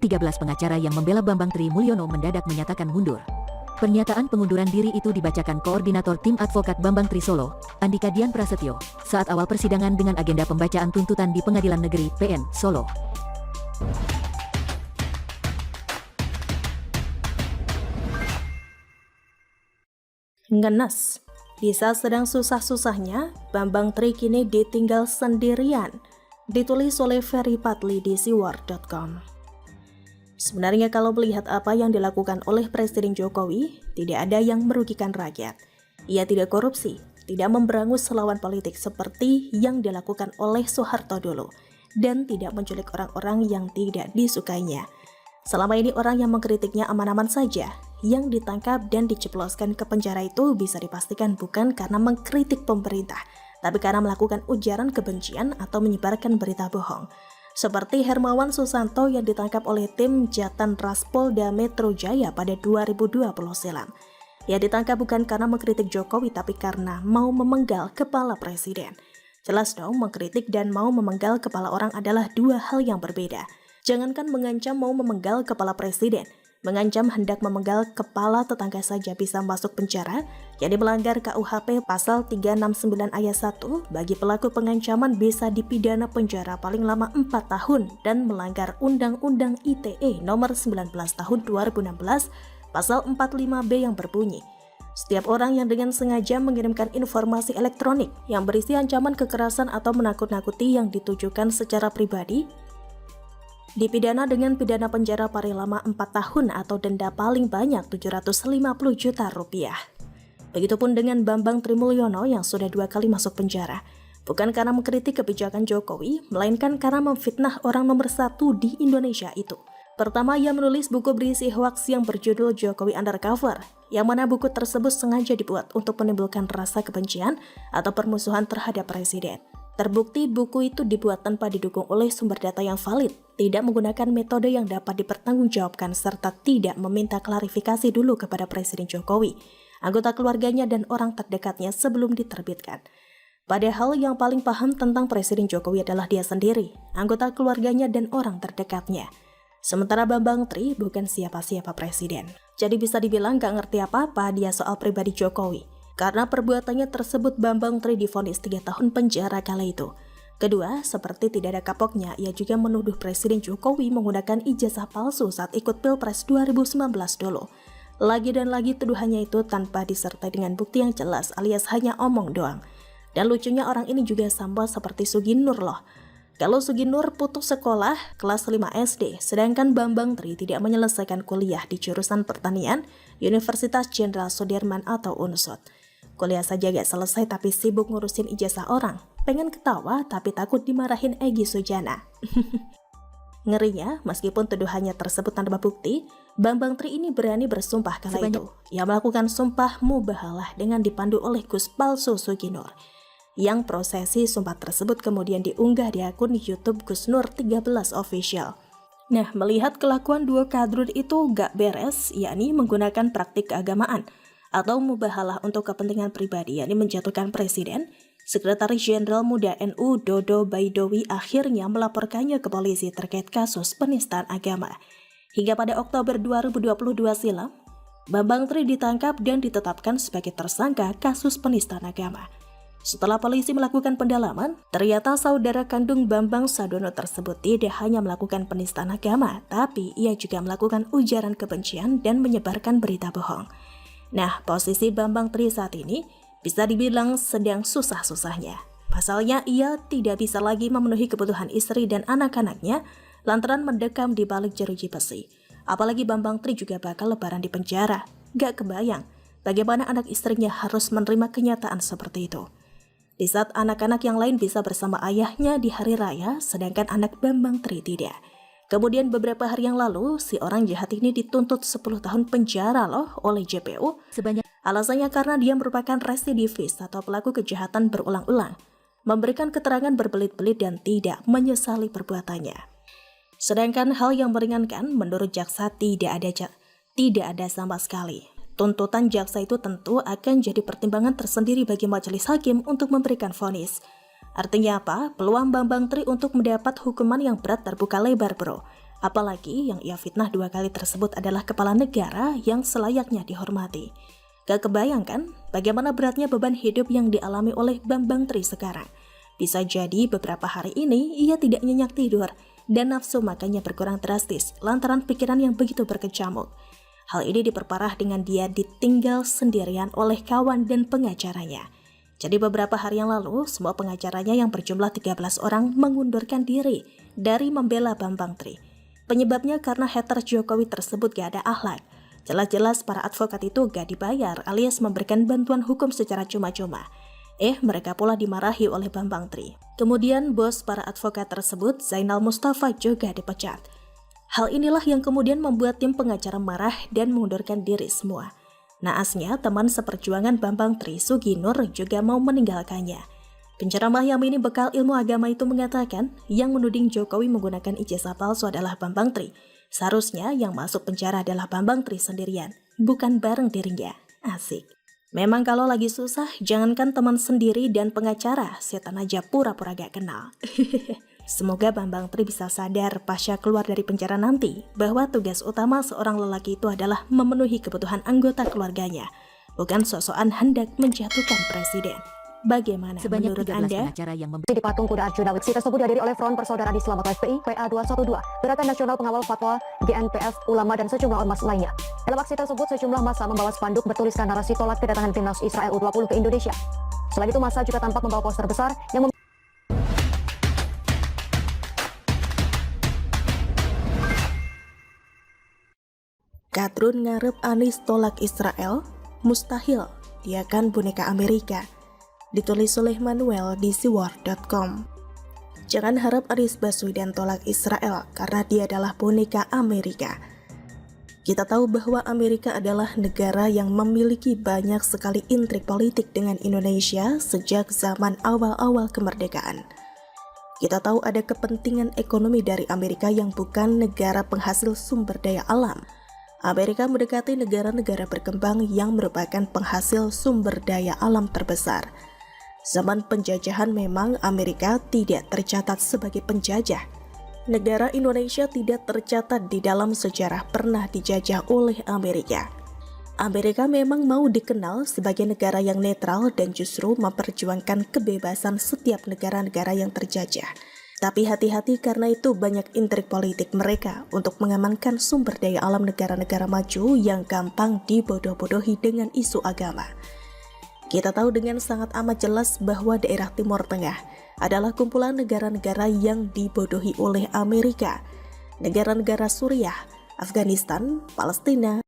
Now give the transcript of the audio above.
13 pengacara yang membela Bambang Tri Mulyono mendadak menyatakan mundur. Pernyataan pengunduran diri itu dibacakan Koordinator Tim Advokat Bambang Tri Solo, Andika Dian Prasetyo, saat awal persidangan dengan agenda pembacaan tuntutan di Pengadilan Negeri PN Solo. Ngenes. Di saat sedang susah-susahnya, Bambang Tri kini ditinggal sendirian. Ditulis oleh Ferry Patli di siwar.com. Sebenarnya kalau melihat apa yang dilakukan oleh Presiden Jokowi, tidak ada yang merugikan rakyat. Ia tidak korupsi, tidak memberangus lawan politik seperti yang dilakukan oleh Soeharto dulu, dan tidak menculik orang-orang yang tidak disukainya. Selama ini orang yang mengkritiknya aman-aman saja. Yang ditangkap dan diceploskan ke penjara itu bisa dipastikan bukan karena mengkritik pemerintah, tapi karena melakukan ujaran kebencian atau menyebarkan berita bohong. Seperti Hermawan Susanto yang ditangkap oleh tim Jatan Ras Polda Metro Jaya pada 2020 silam. Ia ditangkap bukan karena mengkritik Jokowi, tapi karena mau memenggal kepala presiden. Jelas dong, mengkritik dan mau memenggal kepala orang adalah dua hal yang berbeda. Jangankan mengancam mau memenggal kepala presiden, mengancam hendak memenggal kepala tetangga saja bisa masuk penjara, yakni melanggar KUHP pasal 369 ayat 1, bagi pelaku pengancaman bisa dipidana penjara paling lama 4 tahun dan melanggar Undang-Undang ITE nomor 19 tahun 2016 pasal 45B yang berbunyi, setiap orang yang dengan sengaja mengirimkan informasi elektronik yang berisi ancaman kekerasan atau menakut-nakuti yang ditujukan secara pribadi, dipidana dengan pidana penjara paling lama 4 tahun atau denda paling banyak 750 juta rupiah. Begitupun dengan Bambang Tri Mulyono yang sudah 2 kali masuk penjara, bukan karena mengkritik kebijakan Jokowi, melainkan karena memfitnah orang nomor 1 di Indonesia itu. Pertama, ia menulis buku berisi hoaks yang berjudul Jokowi Undercover, yang mana buku tersebut sengaja dibuat untuk menimbulkan rasa kebencian atau permusuhan terhadap presiden. Terbukti buku itu dibuat tanpa didukung oleh sumber data yang valid, tidak menggunakan metode yang dapat dipertanggungjawabkan, serta tidak meminta klarifikasi dulu kepada Presiden Jokowi, anggota keluarganya dan orang terdekatnya sebelum diterbitkan. Padahal yang paling paham tentang Presiden Jokowi adalah dia sendiri, anggota keluarganya dan orang terdekatnya. Sementara Bambang Tri bukan siapa-siapa presiden. Jadi bisa dibilang gak ngerti apa-apa dia soal pribadi Jokowi. Karena perbuatannya tersebut Bambang Tri divonis 3 tahun penjara kala itu. Kedua, seperti tidak ada kapoknya, ia juga menuduh Presiden Jokowi menggunakan ijazah palsu saat ikut Pilpres 2019 dulu. Lagi dan lagi tuduhannya itu tanpa disertai dengan bukti yang jelas alias hanya omong doang. Dan lucunya orang ini juga sama seperti Suginur loh. Kalau Suginur putus sekolah kelas 5 SD, sedangkan Bambang Tri tidak menyelesaikan kuliah di jurusan pertanian Universitas Jenderal Sudirman atau UNSUD. Kuliah saja gak selesai tapi sibuk ngurusin ijazah orang. Pengen ketawa tapi takut dimarahin Egy Sujana. Ngerinya, meskipun tuduhannya tersebut tanpa bukti, Bambang Tri ini berani bersumpah kala itu. Ia melakukan sumpah mubahalah dengan dipandu oleh Gus palsu Suginur. Yang prosesi sumpah tersebut kemudian diunggah di akun YouTube Gus Nur 13 Official. Nah, melihat kelakuan dua kadrun itu gak beres, yakni menggunakan praktik keagamaan atau mubahalah untuk kepentingan pribadi, yakni menjatuhkan presiden, Sekretaris Jenderal Muda NU Dodo Baidowi akhirnya melaporkannya ke polisi terkait kasus penistaan agama. Hingga pada Oktober 2022 silam, Bambang Tri ditangkap dan ditetapkan sebagai tersangka kasus penistaan agama. Setelah polisi melakukan pendalaman, ternyata saudara kandung Bambang Sadono tersebut tidak hanya melakukan penistaan agama, tapi ia juga melakukan ujaran kebencian dan menyebarkan berita bohong. Nah, posisi Bambang Tri saat ini bisa dibilang sedang susah-susahnya. Pasalnya, ia tidak bisa lagi memenuhi kebutuhan istri dan anak-anaknya lantaran mendekam di balik jeruji besi. Apalagi Bambang Tri juga bakal lebaran di penjara. Gak kebayang bagaimana anak istrinya harus menerima kenyataan seperti itu. Di saat anak-anak yang lain bisa bersama ayahnya di hari raya, sedangkan anak Bambang Tri tidak. Kemudian beberapa hari yang lalu, si orang jahat ini dituntut 10 tahun penjara loh oleh JPU. Alasannya karena dia merupakan residivis atau pelaku kejahatan berulang-ulang, memberikan keterangan berbelit-belit dan tidak menyesali perbuatannya. Sedangkan hal yang meringankan menurut jaksa tidak ada sama sekali. Tuntutan jaksa itu tentu akan jadi pertimbangan tersendiri bagi majelis hakim untuk memberikan vonis. Artinya apa? Peluang Bambang Tri untuk mendapat hukuman yang berat terbuka lebar bro. Apalagi yang ia fitnah 2 kali tersebut adalah kepala negara yang selayaknya dihormati. Gak kebayangkan bagaimana beratnya beban hidup yang dialami oleh Bambang Tri sekarang. Bisa jadi beberapa hari ini ia tidak nyenyak tidur dan nafsu makannya berkurang drastis lantaran pikiran yang begitu berkecamuk. Hal ini diperparah dengan dia ditinggal sendirian oleh kawan dan pengacaranya. Jadi beberapa hari yang lalu, semua pengacaranya yang berjumlah 13 orang mengundurkan diri dari membela Bambang Tri. Penyebabnya karena hater Jokowi tersebut gak ada akhlak. Jelas-jelas para advokat itu gak dibayar alias memberikan bantuan hukum secara cuma-cuma. Mereka pula dimarahi oleh Bambang Tri. Kemudian bos para advokat tersebut, Zainal Mustafa, juga dipecat. Hal inilah yang kemudian membuat tim pengacara marah dan mengundurkan diri semua. Naasnya, teman seperjuangan Bambang Tri, Suginur, juga mau meninggalkannya. Penceramah yang minim bekal ilmu agama itu mengatakan yang menuding Jokowi menggunakan ijazah palsu adalah Bambang Tri. Seharusnya yang masuk penjara adalah Bambang Tri sendirian, bukan bareng dirinya. Asik. Memang kalau lagi susah, jangankan teman sendiri dan pengacara, setan aja pura-pura gak kenal. Semoga Bambang Tri bisa sadar pasca keluar dari penjara nanti bahwa tugas utama seorang lelaki itu adalah memenuhi kebutuhan anggota keluarganya, bukan sosokan hendak menjatuhkan presiden. Bagaimana Sebanyak menurut 13 Anda? pengacara yang di Patung Kuda Arjuna Wiksi tersebut dihadiri oleh Front Persaudaraan Islam atau FPI, PA 212, Gerakan Nasional Pengawal Fatwa, GNPF, ulama dan sejumlah ormas lainnya. Dalam aksi tersebut, sejumlah massa membawa spanduk bertuliskan narasi tolak kedatangan timnas Israel U20 ke Indonesia. Selain itu, massa juga tampak membawa poster besar yang Kadrun ngarep Anies tolak Israel? Mustahil, dia kan boneka Amerika. Ditulis oleh Manuel di siwar.com. Jangan harap Anies Baswedan tolak Israel karena dia adalah boneka Amerika. Kita tahu bahwa Amerika adalah negara yang memiliki banyak sekali intrik politik dengan Indonesia sejak zaman awal-awal kemerdekaan. Kita tahu ada kepentingan ekonomi dari Amerika yang bukan negara penghasil sumber daya alam. Amerika mendekati negara-negara berkembang yang merupakan penghasil sumber daya alam terbesar. Zaman penjajahan memang Amerika tidak tercatat sebagai penjajah. Negara Indonesia tidak tercatat di dalam sejarah pernah dijajah oleh Amerika. Amerika memang mau dikenal sebagai negara yang netral dan justru memperjuangkan kebebasan setiap negara-negara yang terjajah. Tapi hati-hati karena itu banyak intrik politik mereka untuk mengamankan sumber daya alam negara-negara maju yang gampang dibodoh-bodohi dengan isu agama. Kita tahu dengan sangat amat jelas bahwa daerah Timur Tengah adalah kumpulan negara-negara yang dibodohi oleh Amerika. Negara-negara Suriah, Afghanistan, Palestina,